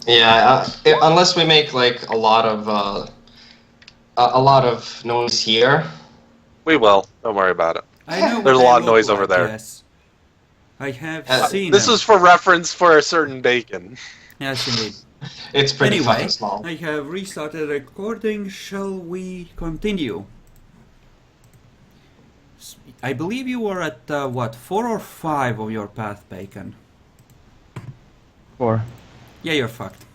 Yeah, unless we make like a lot of noise here. We will. Don't worry about it. I know There's what a they lot of look noise over like, there. yes. I have Uh, seen This them. is for reference for a certain bacon. Yes, indeed. it's pretty fucking Anyway, small. I have restarted recording. Shall we continue? I believe you were at, what, 4 or 5 of your path, Bacon? 4. Yeah, you're fucked.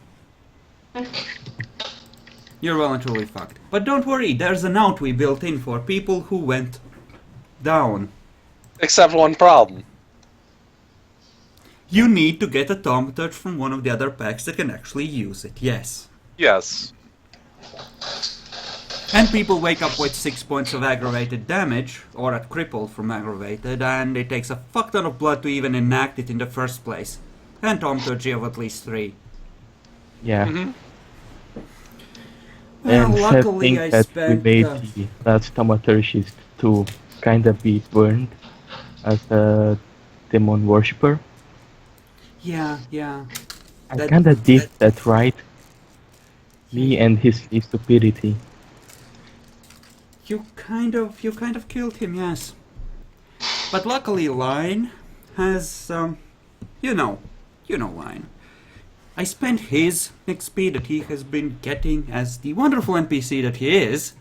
You're well and truly fucked. But don't worry, there's an out we built in for people who went down. Except one problem. You need to get a Tom Touch from one of the other packs that can actually use it, yes. Yes. And people wake up with 6 points of aggravated damage, or at crippled from aggravated, and it takes a fuck ton of blood to even enact it in the first place. And Tom Touch of at least 3. Yeah. Mm-hmm. Well, And sad luckily thing I that we spent... made the last thaumaturgist to kinda be burned as a demon worshipper. yeah. I That- kinda did that right. Me Yeah. and his stupidity. You kind of killed him, yes. But luckily Line has, you know Line. I spent his XP that he has been getting as the wonderful NPC that he is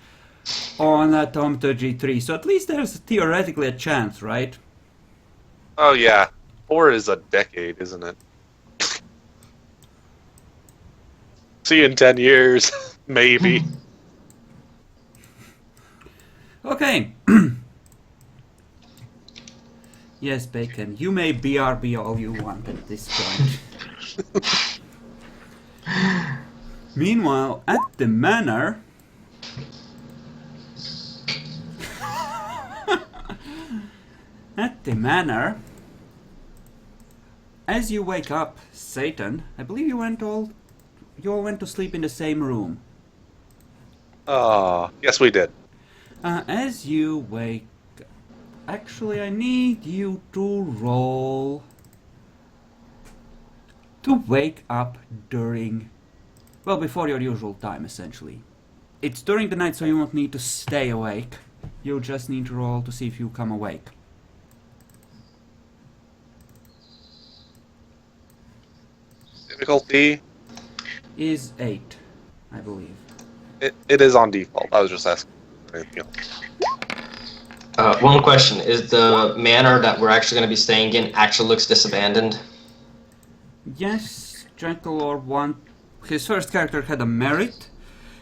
on Tom G3, so at least there's theoretically a chance, right? Oh yeah. 4 is a decade, isn't it? See you in 10 years. Maybe. Okay. Yes, Bacon, you may BRB all you want at this point. Meanwhile, at the manor... At the manor... As you wake up, Satan, I believe you all went to sleep in the same room. Oh, yes we did. As you wake... Actually, I need you to roll... to wake up during... well, before your usual time, essentially. It's during the night, so you won't need to stay awake. You'll just need to roll to see if you come awake. Difficulty. Is 8, I believe. It is on default. I was just asking. One question: is the manor that we're actually going to be staying in actually looks disabandoned? Yes, Gentlelord one. His first character had a merit,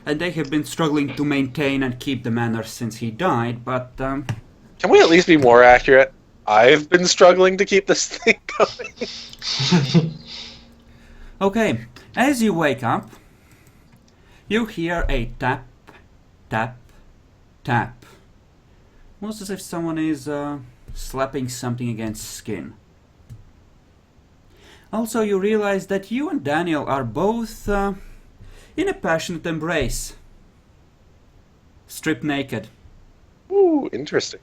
and they have been struggling to maintain and keep the manor since he died, but Can we at least be more accurate? I've been struggling to keep this thing going. okay, as you wake up, you hear a tap, tap, tap. Almost as if someone is slapping something against skin. Also, you realize that you and Daniel are both in a passionate embrace. Stripped naked. Ooh, interesting.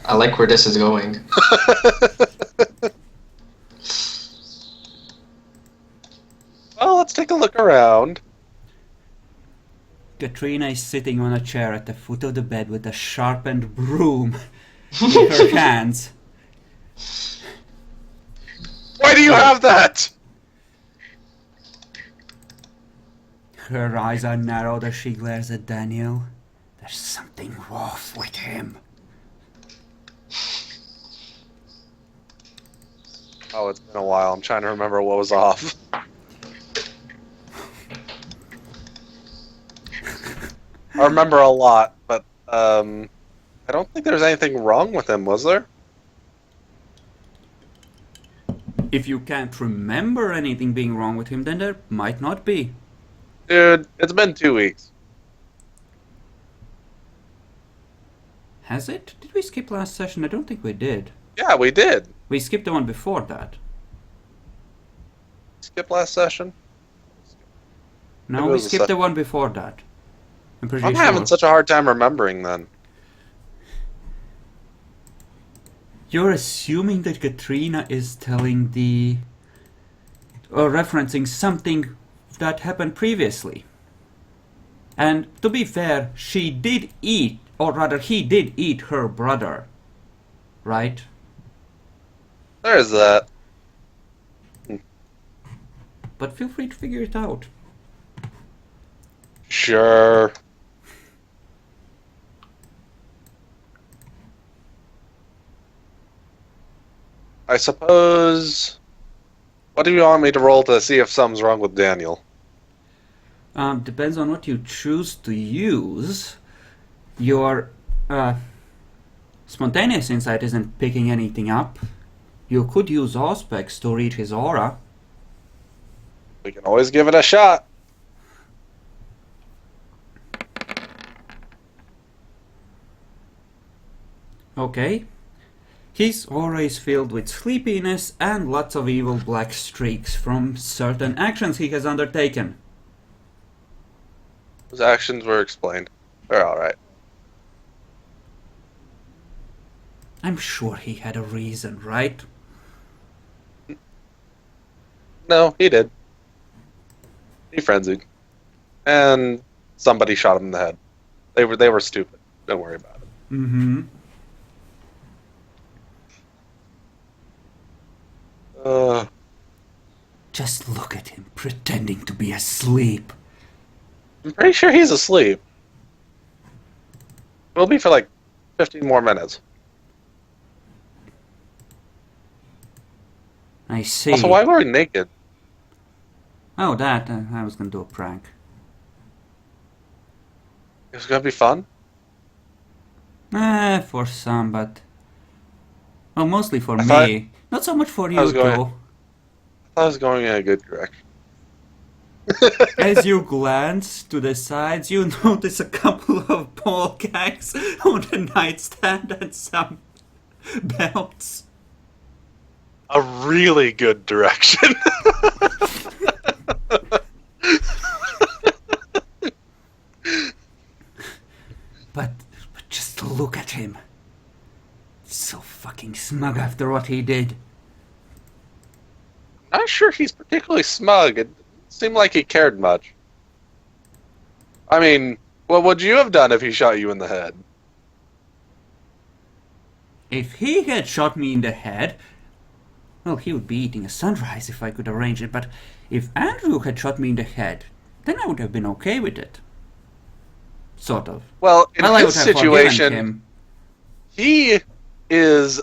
I like where this is going. Well, let's take a look around. Katrina is sitting on a chair at the foot of the bed with a sharpened broom in her hands. Why do you have that? Her eyes are narrowed as she glares at Daniel. There's something off with him. Oh, it's been a while. I'm trying to remember what was off. I remember a lot, but I don't think there's anything wrong with him, was there? If you can't remember anything being wrong with him, then there might not be. Dude, it's been 2 weeks. Has it? Did we skip last session? I don't think we did. Yeah, we did. We skipped the one before that. Skip last session. No, Maybe it we was the skipped the one before that. I'm pretty I'm sure. having such a hard time remembering then. You're assuming that Katrina is telling the referencing something that happened previously. And to be fair, she did eat, or rather he did eat her brother. Right? There's that. But feel free to figure it out. Sure. I suppose... What do you want me to roll to see if something's wrong with Daniel? Depends on what you choose to use. Your spontaneous insight isn't picking anything up. You could use Auspex to read his aura. We can always give it a shot. Okay. His aura is filled with sleepiness and lots of evil black streaks from certain actions he has undertaken. His actions were explained. They're alright. I'm sure he had a reason, right? No, he did. He frenzied. And somebody shot him in the head. They were stupid. Don't worry about it. Mm-hmm. Just look at him, pretending to be asleep. I'm pretty sure he's asleep. It'll be for like 15 more minutes. I see. Also, why were we naked? Oh, that. I was gonna do a prank. It was gonna be fun? For some, but... Well, mostly for I me. thought- Not so much for I you, was going- though. I thought I was going in a good direction. As you glance to the sides, you notice a couple of ball gags on the nightstand and some belts. A really good direction. But just look at him. So fucking smug after what he did. Not sure he's particularly smug. It seemed like he cared much. I mean, what would you have done if he shot you in the head? If he had shot me in the head, well, he would be eating a sunrise if I could arrange it, but if Andrew had shot me in the head, then I would have been okay with it. Sort of. Well, in I would his have forgiven situation, him. he is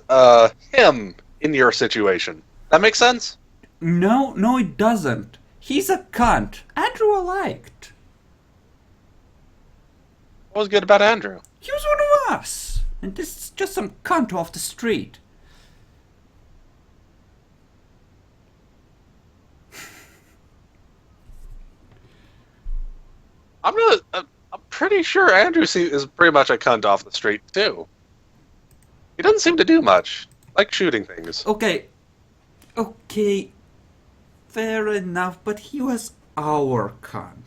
him in your situation. That makes sense? No, it doesn't. He's a cunt. Andrew I liked. What was good about Andrew? He was one of us. And this is just some cunt off the street. I'm pretty sure Andrew is pretty much a cunt off the street too. He doesn't seem to do much, like shooting things. Okay. Fair enough, but he was our cunt.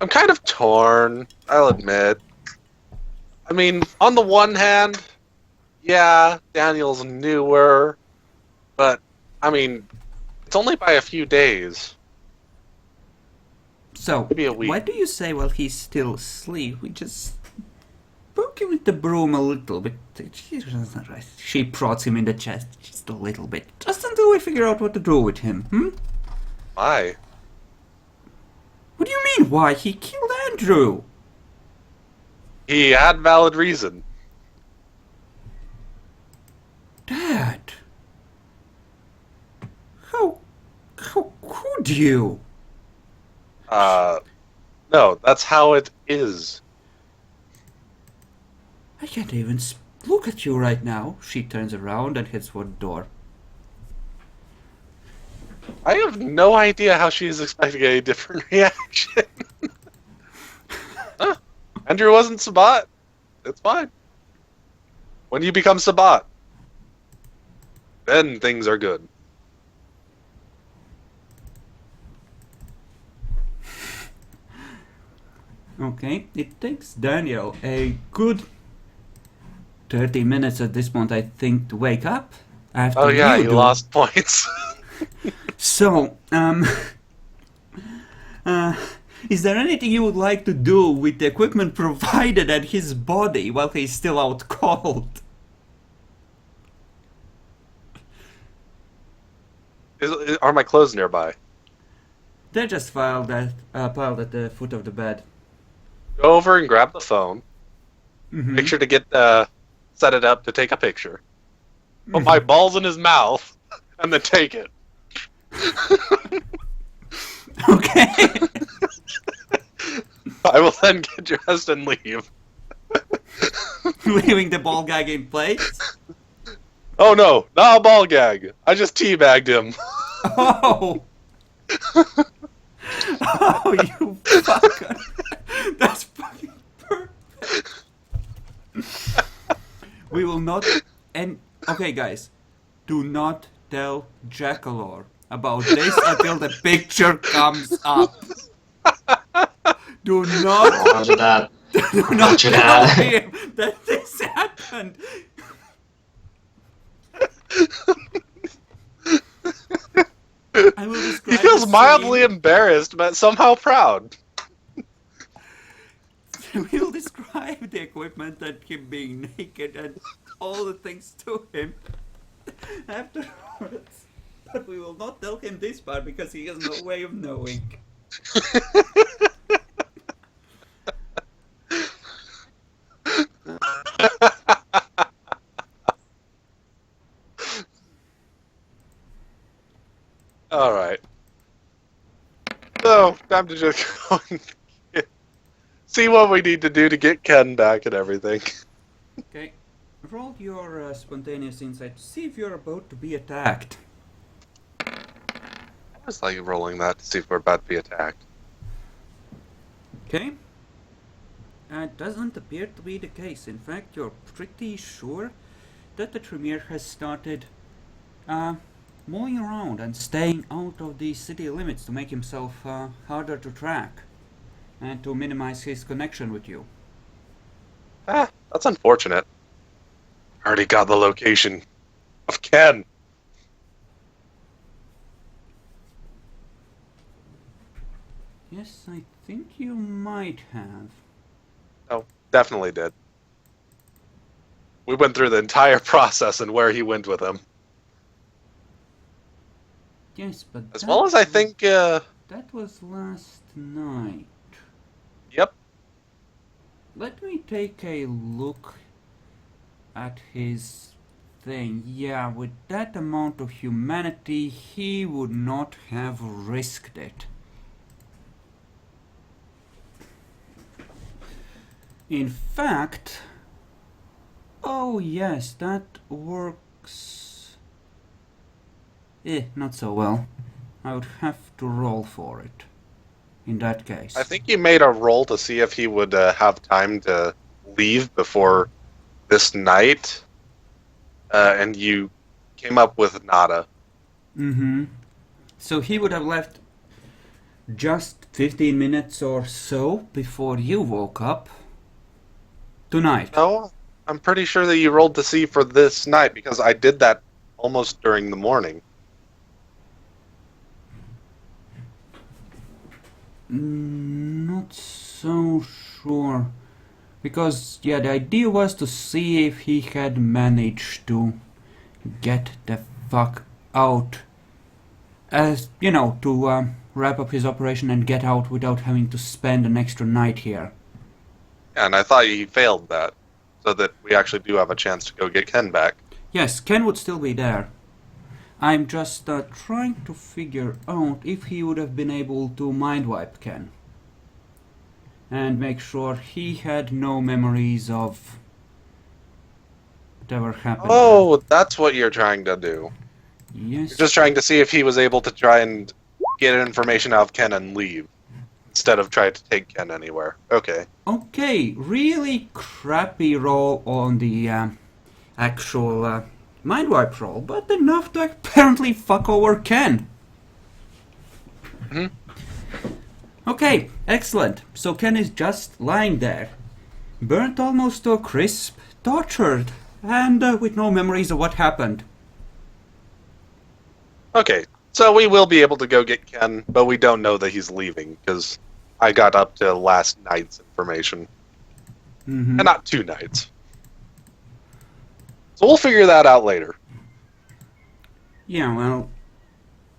I'm kind of torn, I'll admit. I mean, on the one hand, yeah, Daniel's newer, but, I mean, it's only by a few days. So, Maybe a week. why do you say while he's still asleep, we just poke him with the broom a little bit? She prods him in the chest just a little bit, just until we figure out what to do with him, Why? What do you mean, why? He killed Andrew! He had valid reason. Dad! How could you? No, that's how it is. I can't even look at you right now. She turns around and heads for the door. I have no idea how she is expecting a different reaction. Huh. Andrew wasn't Sabbat. It's fine. When you become Sabbat, then things are good. Okay, it takes Daniel a good 30 minutes at this point, I think, to wake up. After Oh yeah, you you do. lost points. So, is there anything you would like to do with the equipment provided at his body while he's still out cold? Are my clothes nearby? They're just piled at the foot of the bed. Go over and grab the phone. Mhm. Make sure to get set it up to take a picture. Put my balls in his mouth, and then take it. Okay. I will then get dressed and leave. Leaving the ball gag in place. Oh no, not a ball gag. I just teabagged him. Oh. Oh, you fucker. That's fucking perfect. We will not. And okay, guys, do not tell Jackalor about this until the picture comes up. Do not. Roger that. Do not Roger tell that. him that this happened. I will He describe feels the mildly scene. embarrassed, but somehow proud. We'll describe the equipment and him being naked and all the things to him afterwards. But we will not tell him this part because he has no way of knowing. Alright. So, time to just go and see what we need to do to get Ken back and everything. Okay. Roll your spontaneous insight to see if you're about to be attacked. I was like rolling that to see if we're about to be attacked. Okay. It doesn't appear to be the case. In fact, you're pretty sure that the Tremere has started mulling around and staying out of the city limits to make himself harder to track and to minimize his connection with you. Ah, that's unfortunate. Already got the location of Ken. Yes, I think you might have. Oh, definitely did. We went through the entire process and where he went with him. Yes, but As well as I think, that was last night. yep. Let me take a look at his thing. Yeah, with that amount of humanity, he would not have risked it. In fact, oh yes, that works. Not so well. I would have to roll for it. In that case. I think you made a roll to see if he would have time to leave before this night, and you came up with nada. Mm-hmm. So he would have left just 15 minutes or so before you woke up. Tonight. No, I'm pretty sure that you rolled to see for this night because I did that almost during the morning. Not so sure. Because, yeah, the idea was to see if he had managed to get the fuck out. As, you know, to wrap up his operation and get out without having to spend an extra night here. And I thought he failed that, so that we actually do have a chance to go get Ken back. Yes, Ken would still be there. I'm just trying to figure out if he would have been able to mind wipe Ken. And make sure he had no memories of whatever happened. Oh, that's what you're trying to do. Yes. You're just trying to see if he was able to try and get information out of Ken and leave, instead of trying to take Ken anywhere. Okay. Okay, really crappy roll on the actual mind wipe roll, but enough to apparently fuck over Ken. Mhm. Okay, excellent. So Ken is just lying there, burnt almost to a crisp, tortured and with no memories of what happened. Okay, so we will be able to go get Ken, but we don't know that he's leaving, because I got up to last night's information. Mm-hmm. And not 2 nights. So we'll figure that out later. Yeah, well,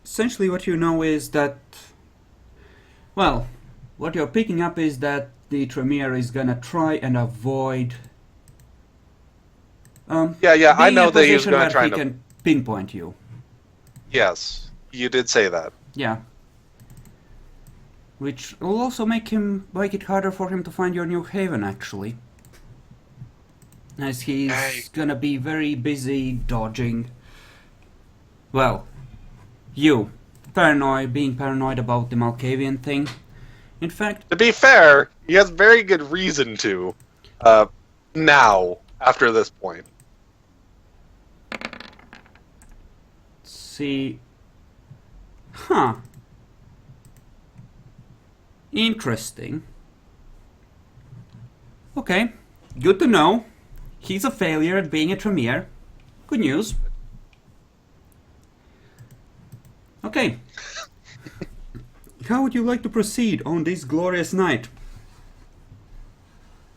essentially what you know is that, well, what you're picking up is that the Tremere is gonna try and avoid Yeah, I being know in a that he was position going where to try he to... can pinpoint you. Yes, you did say that. Yeah. Which will also make it harder for him to find your new haven, actually. As he's Hey. gonna be very busy dodging. Well, you. Being paranoid about the Malkavian thing. In fact, To be fair, he has very good reason to. Now, after this point. see... Huh. Interesting. Okay, good to know. He's a failure at being a Tremere. Good news. Okay. How would you like to proceed on this glorious night?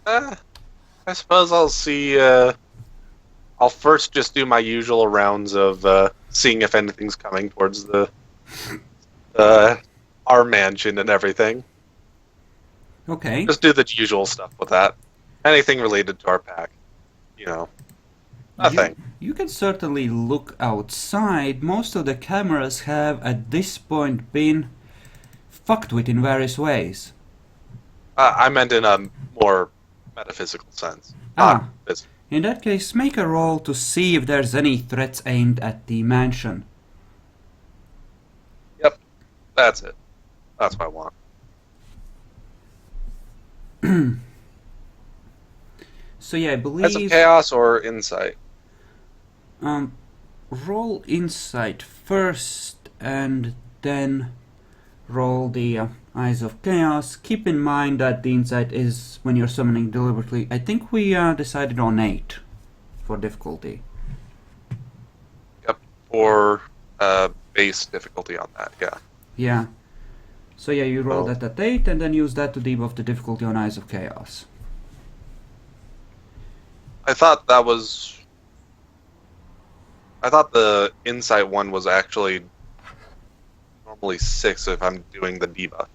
I suppose I'll see, I'll first just do my usual rounds of, seeing if anything's coming towards our mansion and everything. Okay. Just do the usual stuff with that. Anything related to our pack. You know. Nothing. You can certainly look outside. Most of the cameras have at this point been fucked with in various ways. I meant in a more metaphysical sense. Ah. Not physical. In that case, make a roll to see if there's any threats aimed at the mansion. Yep. That's it. That's what I want. So yeah, I Eyes of believe... Chaos or Insight? Roll Insight first, and then roll the Eyes of Chaos. Keep in mind that the Insight is when you're summoning deliberately. I think we decided on 8 for difficulty. Yep. Or base difficulty on that, yeah. Yeah. So yeah, you roll Oh. that at 8, and then use that to debuff the difficulty on Eyes of Chaos. I thought that was... I thought the Insight one was actually normally 6 if I'm doing the debuff.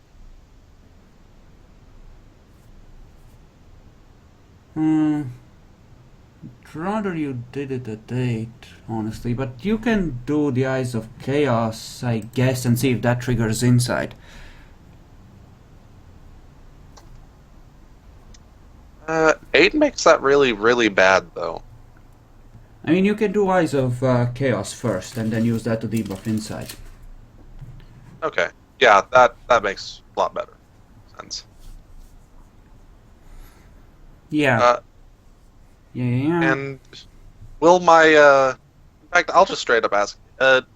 I'd rather you did it at 8, honestly, but you can do the Eyes of Chaos, I guess, and see if that triggers Insight. 8 makes that really, really bad, though. I mean, you can do Eyes of Chaos first, and then use that to debuff Insight. Okay. Yeah, that makes a lot better sense. Yeah. Yeah. And will my... in fact, I'll just straight up ask.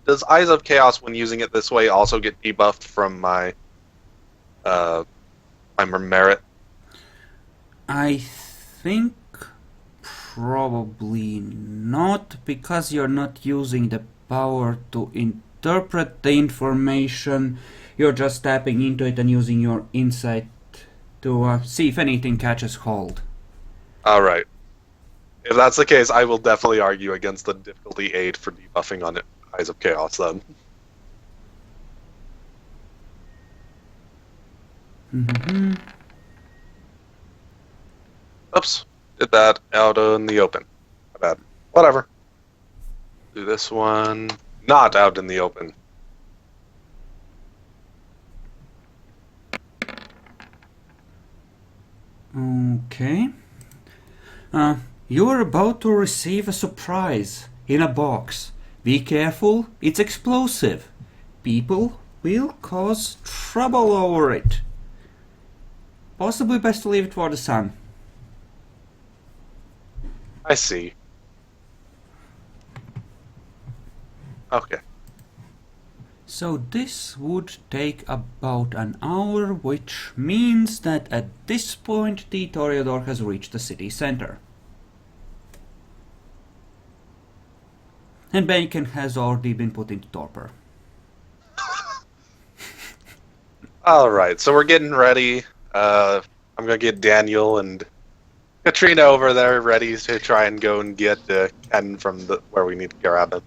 Does Eyes of Chaos, when using it this way, also get debuffed from my merit? I think probably not, because you're not using the power to interpret the information. You're just tapping into it and using your insight to see if anything catches hold. Alright. If that's the case, I will definitely argue against the difficulty 8 for debuffing on Eyes of Chaos, then. Mm-hmm. Oops. Did that out in the open. My bad. Whatever. Do this one. Not out in the open. Okay. You're about to receive a surprise in a box. Be careful, it's explosive. People will cause trouble over it. Possibly best to leave it for the sun. I see. Okay. So this would take about an hour, which means that at this point the Toreador has reached the city center. And Bacon has already been put into torpor. Alright, so we're getting ready. I'm gonna get Daniel and Katrina over there ready to try and go and get Ken from where we need to grab him.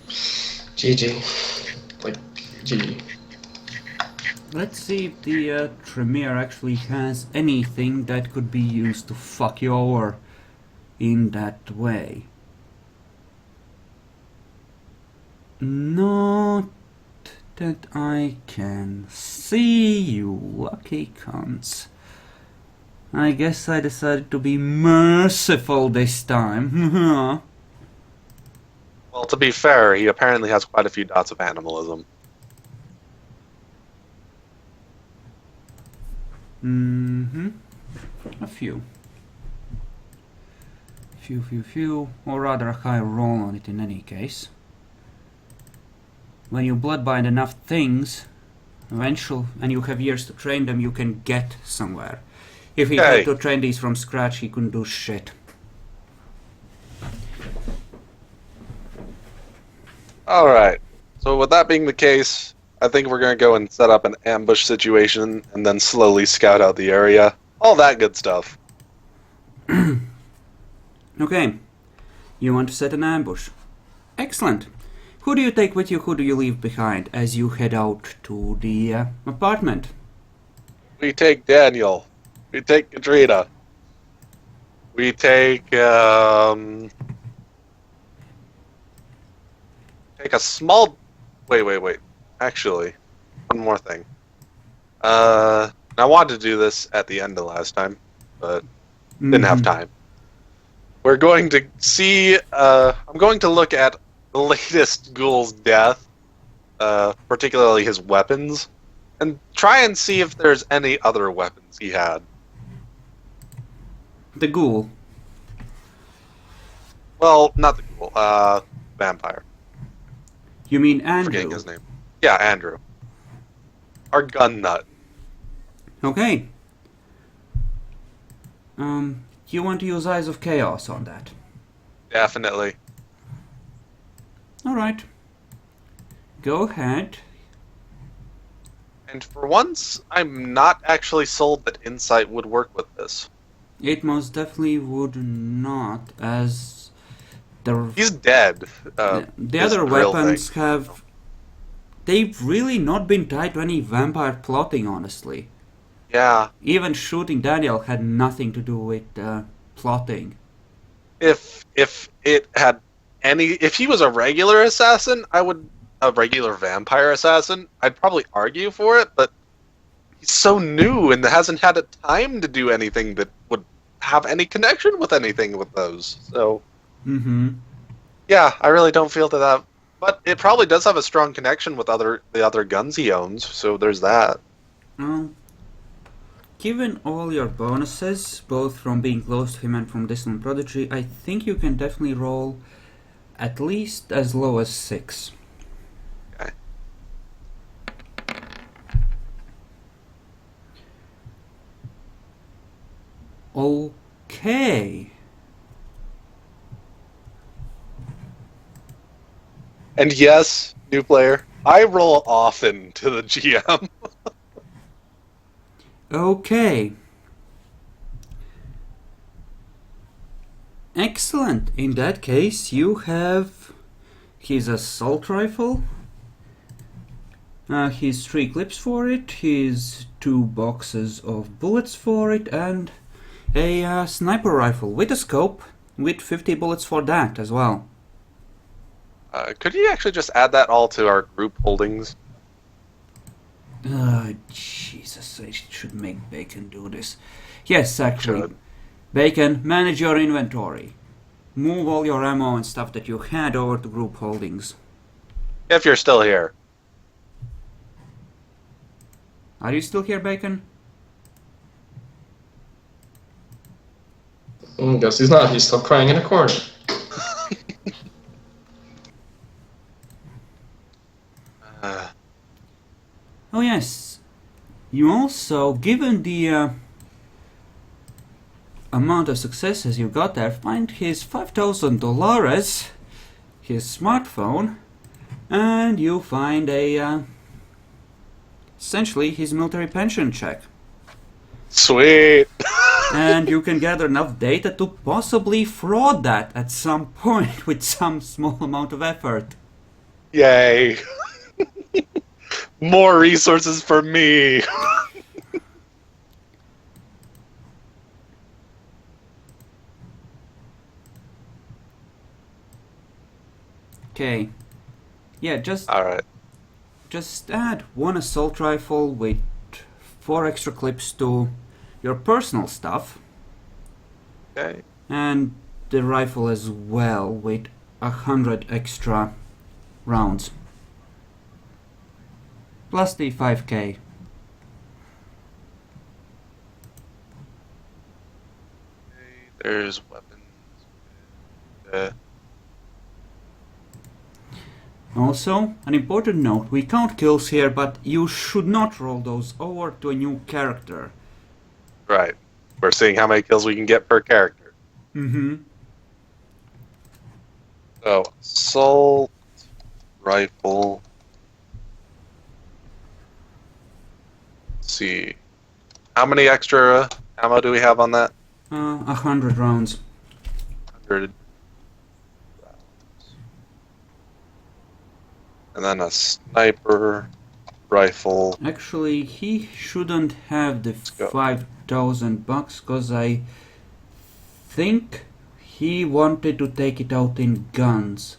GG. Like, GG. Let's see if the Tremere actually has anything that could be used to fuck you over in that way. Not that I can see, you lucky cunts. I guess I decided to be merciful this time. Well, to be fair, he apparently has quite a few dots of animalism. Mm-hmm. A few. Few. Or rather a high roll on it in any case. When you bloodbind enough things, eventually, and you have years to train them, you can get somewhere. If he had to train these from scratch, he couldn't do shit. Alright, so with that being the case, I think we're going to go and set up an ambush situation and then slowly scout out the area. All that good stuff. Okay, you want to set an ambush. Excellent. Who do you take with you, who do you leave behind as you head out to the apartment? We take Daniel. We take Katrina. We take, take a small... Wait. Actually, one more thing. I wanted to do this at the end of last time, but didn't have time. We're going to see... I'm going to look at the latest ghoul's death, particularly his weapons, and try and see if there's any other weapons he had. The ghoul. Well, not the ghoul, vampire. You mean Andrew? Forgetting his name. Yeah, Andrew. Our gun nut. Okay. You want to use Eyes of Chaos on that? Definitely. Alright. Go ahead. And for once, I'm not actually sold that Insight would work with this. It most definitely would not, as He's dead. the other weapons have... They've really not been tied to any vampire plotting, honestly. Yeah. Even shooting Daniel had nothing to do with plotting. If it had any... If he was a regular assassin, a regular vampire assassin, I'd probably argue for it, but he's so new and hasn't had a time to do anything that would have any connection with anything with those. So... Yeah, I really don't feel that. But it probably does have a strong connection with the other guns he owns, so there's that. Well, given all your bonuses, both from being close to him and from Distant Prodigy, I think you can definitely roll at least as low as 6. Okay. Okay. And yes, new player, I roll often to the GM. Okay. Excellent. In that case, you have his assault rifle, his 3 clips for it, his 2 boxes of bullets for it, and a sniper rifle with a scope with 50 bullets for that as well. Could you actually just add that all to our group holdings? Jesus, I should make Bacon do this. Yes, actually. Should. Bacon, manage your inventory. Move all your ammo and stuff that you had over to group holdings. If you're still here. Are you still here, Bacon? Guess he's not. He's still crying in a corner. Oh yes. You also, given the amount of successes you got there, find his $5,000, his smartphone, and you find a essentially his military pension check. Sweet. And you can gather enough data to possibly fraud that at some point with some small amount of effort. Yay. More resources for me. Okay. Yeah, just Alright. add one assault rifle with 4 extra clips to your personal stuff, Okay. and the rifle as well with 100 extra rounds. Plus the 5k. There's weapons. Also, an important note, we count kills here, but you should not roll those over to a new character. Right. We're seeing how many kills we can get per character. Mm-hmm. So, assault rifle. Let's see. How many extra ammo do we have on that? 100 rounds. 100. And then a sniper rifle. Actually, he shouldn't have the go. $5,000 because I think he wanted to take it out in guns.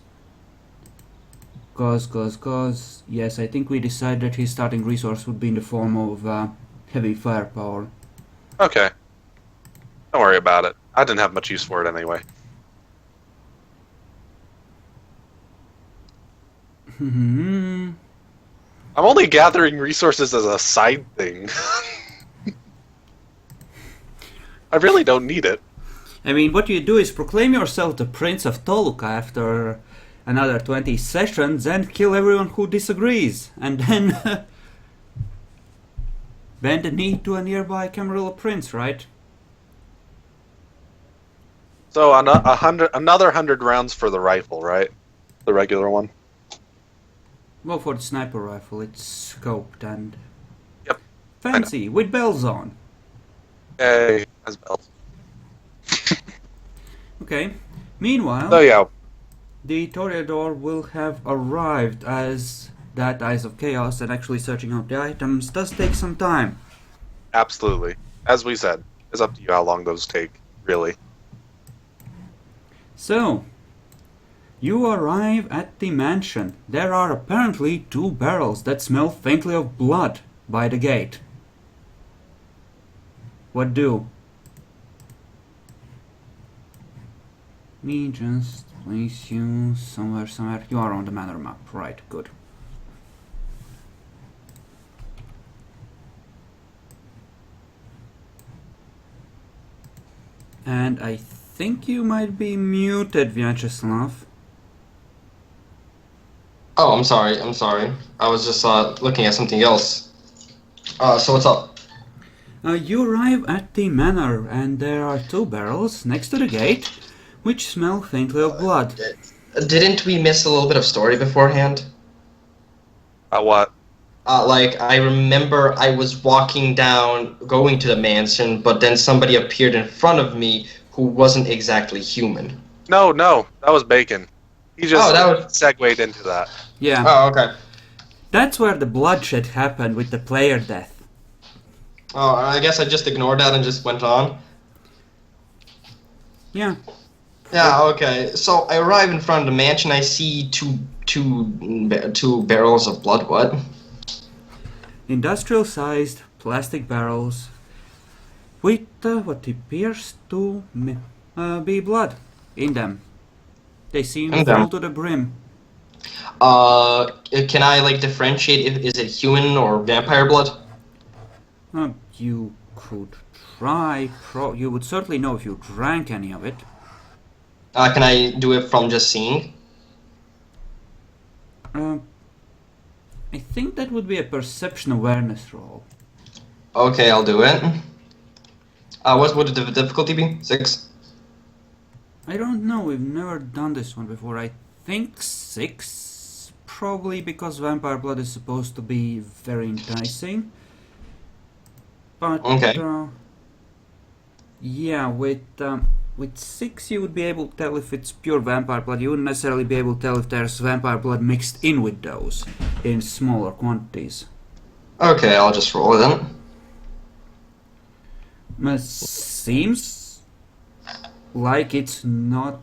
Cause, yes, I think we decided his starting resource would be in the form of heavy firepower. Okay. Don't worry about it. I didn't have much use for it anyway. Hmm. I'm only gathering resources as a side thing. I really don't need it. I mean, what you do is proclaim yourself the Prince of Toluca after another 20 sessions and kill everyone who disagrees, and then bend the knee to a nearby Camarilla prince, right? So another 100 rounds for the rifle, right? The regular one. Well, for the sniper rifle, it's scoped and Yep. fancy with bells on. Hey, has bells. Okay. Meanwhile, So yeah, the Toreador will have arrived, as that Eyes of Chaos and actually searching out the items does take some time. absolutely. As we said, it's up to you how long those take, really. So, you arrive at the mansion. There are apparently 2 barrels that smell faintly of blood by the gate. What do? Me just place you somewhere. You are on the manor map, right? Good. And I think you might be muted, Vyacheslav. Oh, I'm sorry. I was just looking at something else. So what's up? You arrive at the manor, and there are 2 barrels next to the gate, which smell faintly of blood. Didn't we miss a little bit of story beforehand? What? Like, I remember I was walking down, going to the mansion, but then somebody appeared in front of me who wasn't exactly human. No, that was Bacon. He just that was... segued into that. Yeah. Oh, okay. That's where the bloodshed happened with the player death. Oh, I guess I just ignored that and just went on. Yeah. Yeah, okay. So I arrive in front of the mansion, I see two barrels of blood, what? Industrial-sized plastic barrels with what appears to be blood in them. They seem full to the brim. Can I, like, differentiate if is it human or vampire blood? You could try. You would certainly know if you drank any of it. Can I do it from just seeing? I think that would be a perception awareness roll. Okay, I'll do it. What would the difficulty be? 6? I don't know, we've never done this one before. I think 6, probably because vampire blood is supposed to be very enticing. But Okay. yeah, with 6 you would be able to tell if it's pure vampire blood. You wouldn't necessarily be able to tell if there's vampire blood mixed in with those in smaller quantities. Okay, I'll just roll it then. It seems like it's not.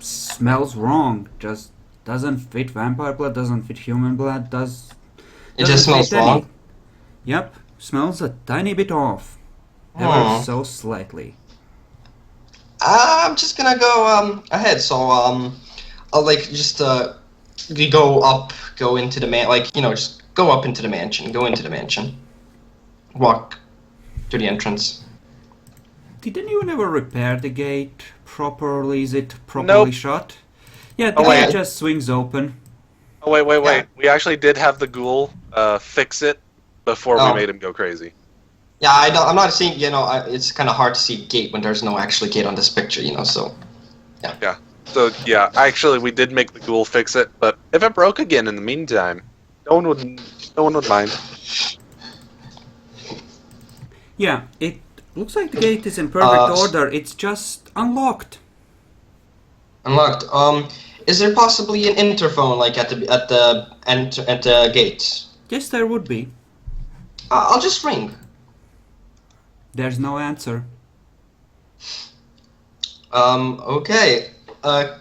Smells wrong. Just doesn't fit vampire blood. Doesn't fit human blood. It just smells wrong. Yep, smells a tiny bit off, ever Oh. so slightly. I'm just gonna go ahead. So I'll like just we go into the just go up into the mansion. Go into the mansion. Walk to the entrance. Did anyone ever repair the gate properly? Is it properly Nope. shut? Yeah, the Oh, gate wait. just swings open. Oh, wait. Yeah. We actually did have the ghoul fix it before Oh. we made him go crazy. Yeah, I know. I'm not seeing. It's kind of hard to see gate when there's no actual gate on this picture. So. So, yeah, actually, we did make the ghoul fix it, but if it broke again in the meantime, no one would mind. Yeah, it looks like the gate is in perfect s- order. It's just unlocked. Unlocked. Is there possibly an interphone like at the gate? Yes, there would be. I'll just ring. There's no answer. Okay.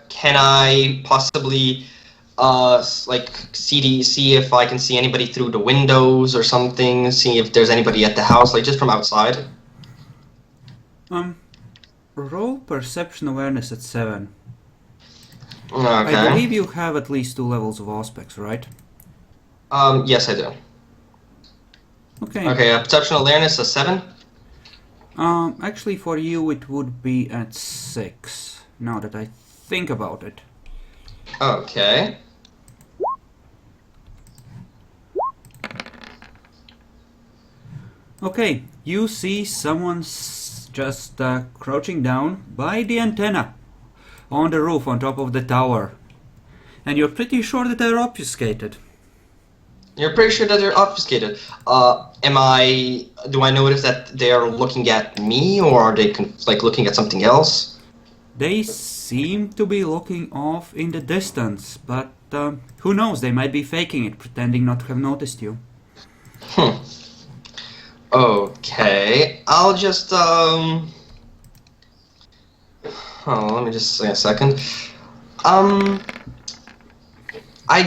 Can I possibly see if I can see anybody through the windows or something? See if there's anybody at the house, like just from outside. Roll perception awareness at 7. Okay. I believe you have at least 2 levels of Auspex, right? Yes, I do. Okay. Okay. Perception awareness is 7. Actually, for you it would be at 6. Now that I think about it. Okay. Okay, you see someone just crouching down by the antenna on the roof on top of the tower. And you're pretty sure that they're obfuscated. You're pretty sure that they're obfuscated. Do I notice that they're looking at me, or are they looking at something else? They seem to be looking off in the distance, but who knows, they might be faking it, pretending not to have noticed you. Okay, I'll just let me just say a second. I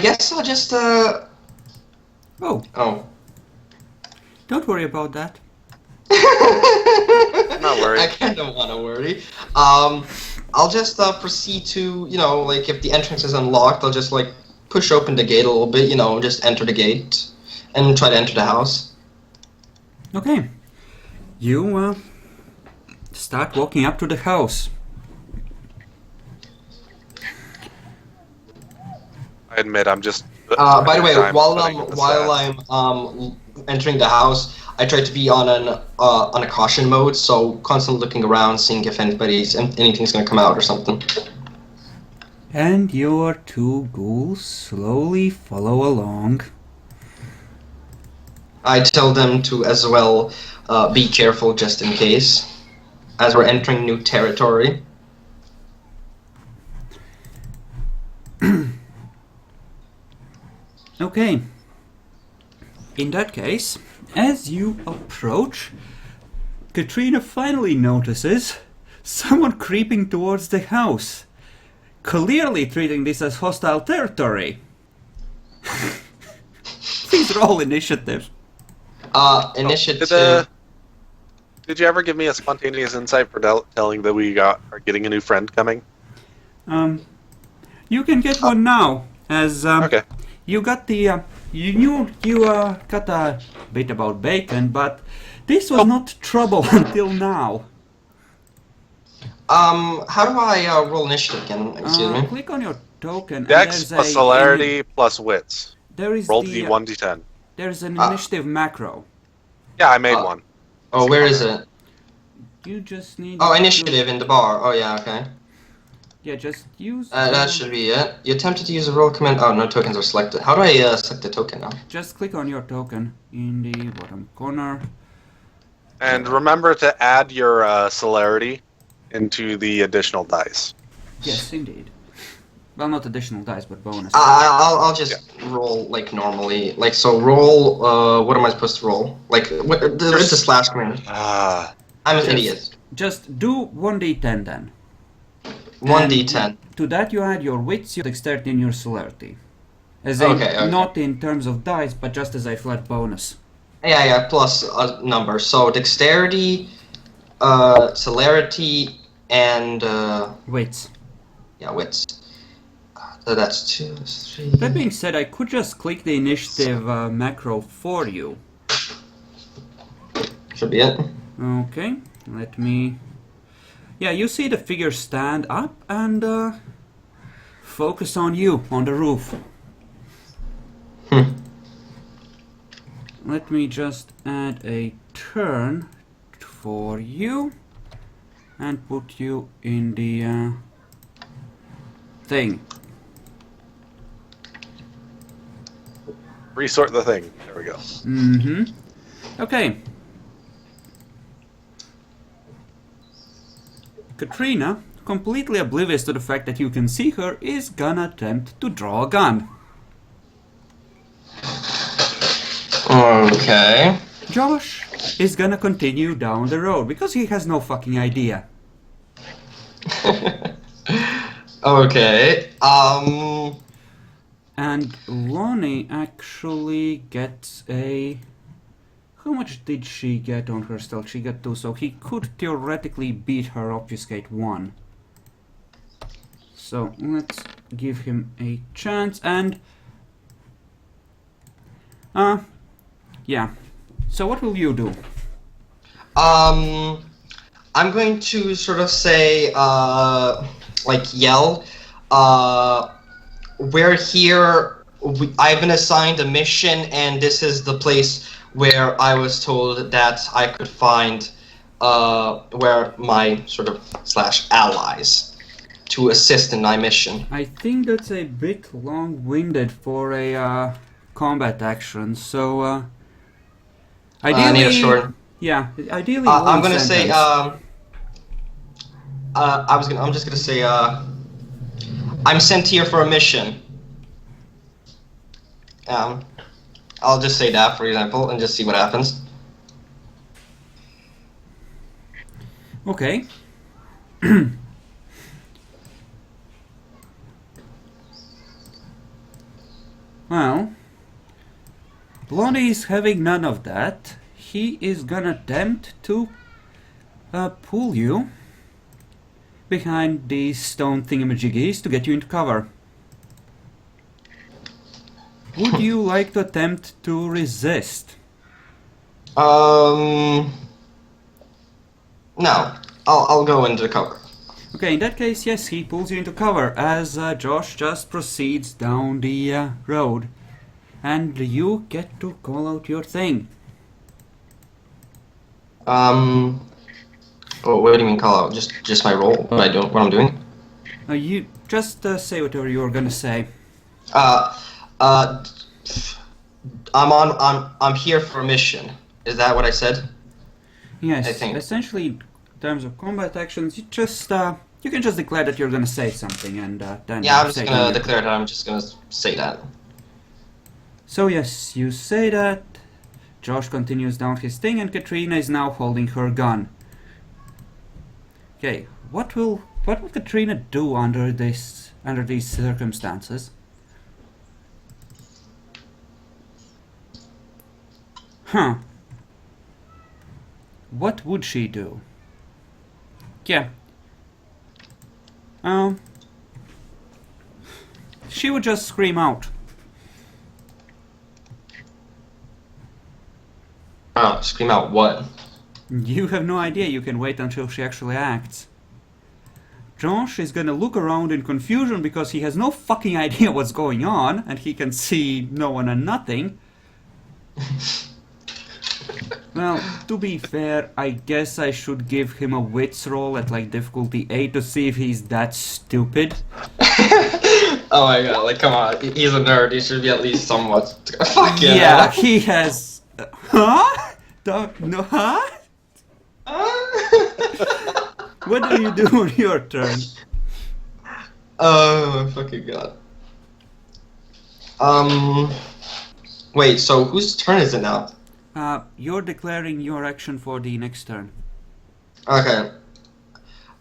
guess I'll just Oh, don't worry about that. I'm not worried. I kind of want to worry. I'll just proceed to, if the entrance is unlocked, I'll just push open the gate a little bit, just enter the gate and try to enter the house. Okay, you start walking up to the house. I admit, I'm just. By the way, time while looking at the stats. I'm entering the house, I try to be on a caution mode, so constantly looking around, seeing if anything's gonna come out or something. And your 2 ghouls slowly follow along. I tell them to as well be careful just in case, as we're entering new territory. Okay. In that case, as you approach, Katrina finally notices someone creeping towards the house, clearly treating this as hostile territory. Please roll initiative. Initiative. Did you ever give me a spontaneous insight for telling that we are getting a new friend coming? You can get one now, as Okay. you got the you knew you got a bit about bacon, but this was not trouble until now. How do I roll initiative again? Excuse me. Click on your token. and Dex there's plus celerity plus wits. There is Roll the D1 D10. there's an initiative macro. Yeah, I made one. Oh, where is it? You just need. Oh, initiative in the bar. Oh, yeah, okay. Yeah, just use... That should be it. You attempted to use a roll command. Oh, no tokens are selected. How do I select the token now? Just click on your token in the bottom corner. And remember to add your celerity into the additional dice. Yes, indeed. Well, not additional dice, but bonus. I'll just roll like normally. Like, so roll, what am I supposed to roll? Like, there's a slash command. I'm an idiot. Just do 1d10 then. 1d10. To that you add your wits, your dexterity, and your celerity. As in, Okay. not in terms of dice, but just as a flat bonus. Yeah, plus a number. So dexterity, celerity, and Wits. yeah, wits. So that's 2, 3. That being said, I could just click the initiative macro for you. Should be it. Okay, let me... Yeah, you see the figure stand up and focus on you, on the roof. Let me just add a turn for you and put you in the thing. Resort the thing. There we go. Mm-hmm. Okay. Katrina, completely oblivious to the fact that you can see her, is gonna attempt to draw a gun. Okay. Josh is gonna continue down the road because he has no fucking idea. Okay. And Lonnie actually gets a... How much did she get on her stealth? She got 2, so he could theoretically beat her obfuscate 1. So let's give him a chance and... yeah. So what will you do? I'm going to sort of say, like yell, we're here, I've been assigned a mission, and this is the place where I was told that I could find, where my sort of / allies to assist in my mission. I think that's a bit long-winded for a combat action, so ideally... I need a short... Yeah, ideally I'm one gonna say, sentence. I'm just gonna say, I'm sent here for a mission. I'll just say that, for example, and just see what happens. Okay. Well, Blondie is having none of that. He is gonna attempt to pull you behind these stone thingamajiggies to get you into cover. Would you like to attempt to resist? No. I'll go into the cover. Okay, in that case, yes, he pulls you into cover as Josh just proceeds down the road. And you get to call out your thing. Oh, what do you mean call out? Just my role? What I'm doing? You just say whatever you're gonna say. I'm here for a mission. Is that what I said? Yes, I think. essentially, in terms of combat actions, you just you can just declare that you're gonna say something, and then Yeah, I'm you just say gonna it. declare that. I'm just gonna say that. So yes, you say that. Josh continues down his thing, and Katrina is now holding her gun. Okay, what will Katrina do under these circumstances? Huh. What would she do? Yeah. She would just scream out. Scream out what? You have no idea, you can wait until she actually acts. Josh is gonna look around in confusion because he has no fucking idea what's going on, and he can see no one and nothing. Well, to be fair, I guess I should give him a wits roll at like difficulty 8 to see if he's that stupid. Oh my god, like come on, he's a nerd, he should be at least somewhat. Fuck Yeah, he has. Huh? No, huh? What do you do on your turn? Oh my fucking god. Wait, so whose turn is it now? You're declaring your action for the next turn. Okay.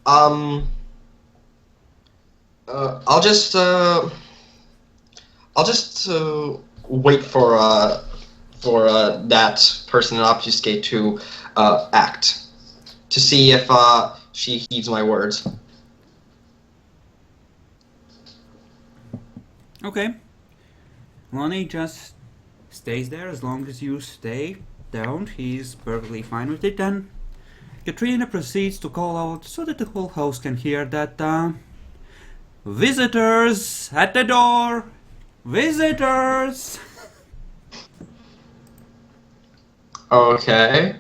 I'll just wait for that person in obfuscate to act, to see if she heeds my words. Okay. Lonnie just stays there as long as you stay down. He's perfectly fine with it. Then Katrina proceeds to call out so that the whole house can hear that visitors at the door! Visitors! Okay.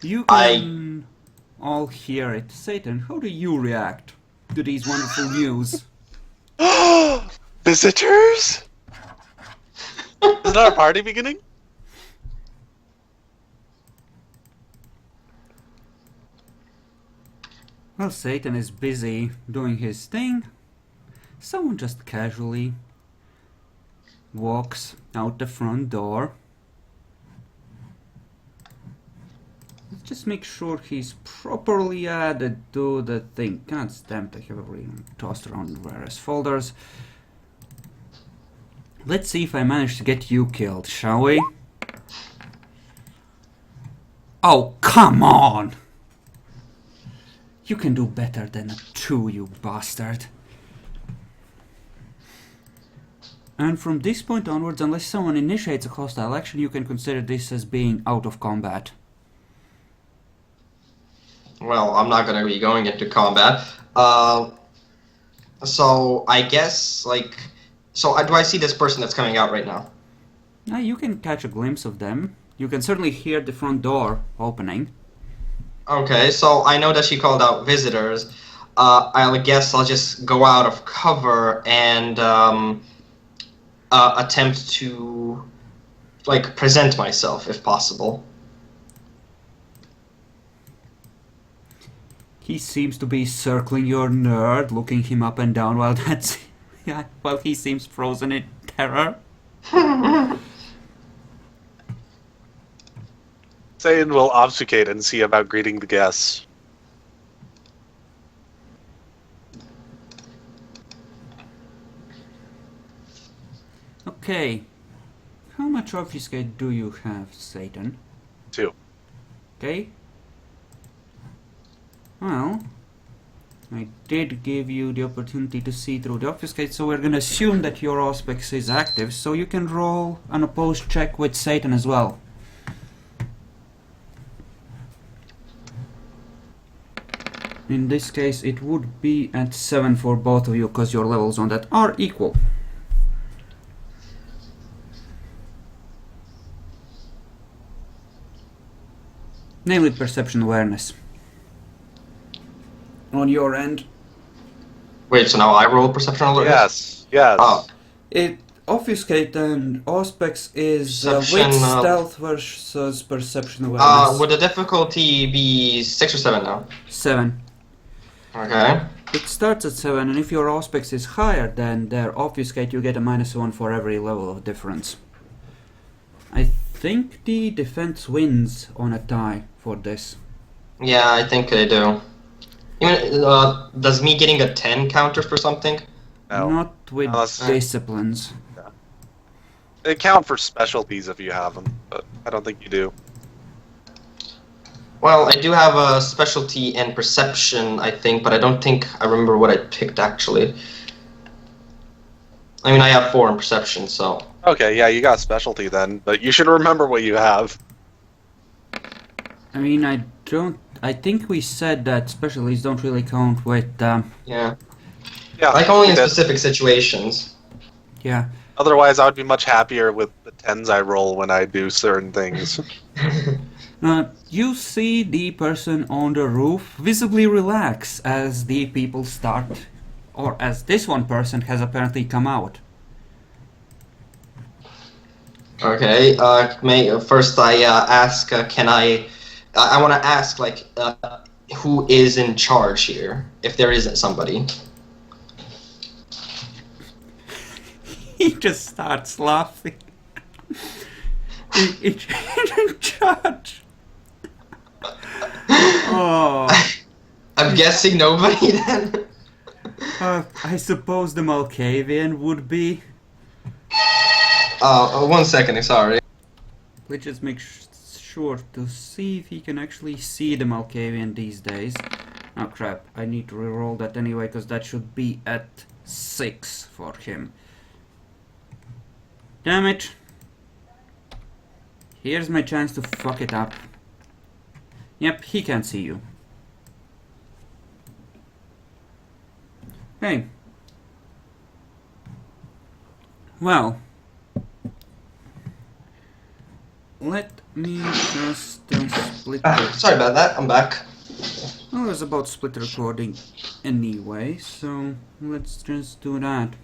You can all hear it. Satan, how do you react to these wonderful news? Visitors? Isn't our party beginning? Well, Satan is busy doing his thing. Someone just casually walks out the front door. Let's just make sure he's properly added to the thing. God damn it, I have everything tossed around in various folders. Let's see if I manage to get you killed, shall we? Oh, come on! You can do better than a 2, you bastard. And from this point onwards, unless someone initiates a hostile action, you can consider this as being out of combat. Well, I'm not gonna be going into combat. So I guess do I see this person that's coming out right now? Now you can catch a glimpse of them. You can certainly hear the front door opening. Okay, so I know that she called out visitors. I guess I'll just go out of cover and attempt to present myself if possible. He seems to be circling your nerd, looking him up and down while while he seems frozen in terror. Satan will obfuscate and see about greeting the guests. Okay. How much obfuscate do you have, Satan? 2. Okay. Well, I did give you the opportunity to see through the obfuscate, so we're gonna assume that your auspex is active, so you can roll an opposed check with Satan as well. In this case, it would be at 7 for both of you, because your levels on that are equal. Namely, perception awareness. On your end. Wait, so now I roll perception alertness? Yes. Oh. It obfuscate and auspex is Perception, wit stealth versus perception awareness. Would the difficulty be 6 or 7 now? 7. Okay. It starts at 7, and if your auspex is higher than their obfuscate, you get a -1 for every level of difference. I think the defense wins on a tie for this. Yeah, I think I do. Even, does me getting a 10 counter for something? No. Not with Unless- disciplines. They count for specialties if you have them, but I don't think you do. Well, I do have a specialty in perception, I think, but I don't think I remember what I picked actually. I mean, I have 4 in perception, so. Okay, yeah, you got specialty then, but you should remember what you have. I mean, I think we said that specialties don't really count with, Yeah. Yeah, Like only in you did. specific situations. yeah. Otherwise, I would be much happier with the 10s I roll when I do certain things. You see the person on the roof visibly relax as the people start, or as this one person has apparently come out. Okay. First I ask. Can I? I want to ask like who is in charge here? If there isn't somebody. He just starts laughing. in charge. Oh, I'm guessing nobody then. I suppose the Malkavian would be. 1 second. Sorry. Let's just make sure to see if he can actually see the Malkavian these days. Oh crap, I need to reroll that anyway, because that should be at 6 for him. Damn it. Here's my chance to fuck it up. Yep, he can't see you. Hey. Well. Let me just split the... Sorry about that. I'm back. Well, I was about to split the recording anyway, so let's just do that.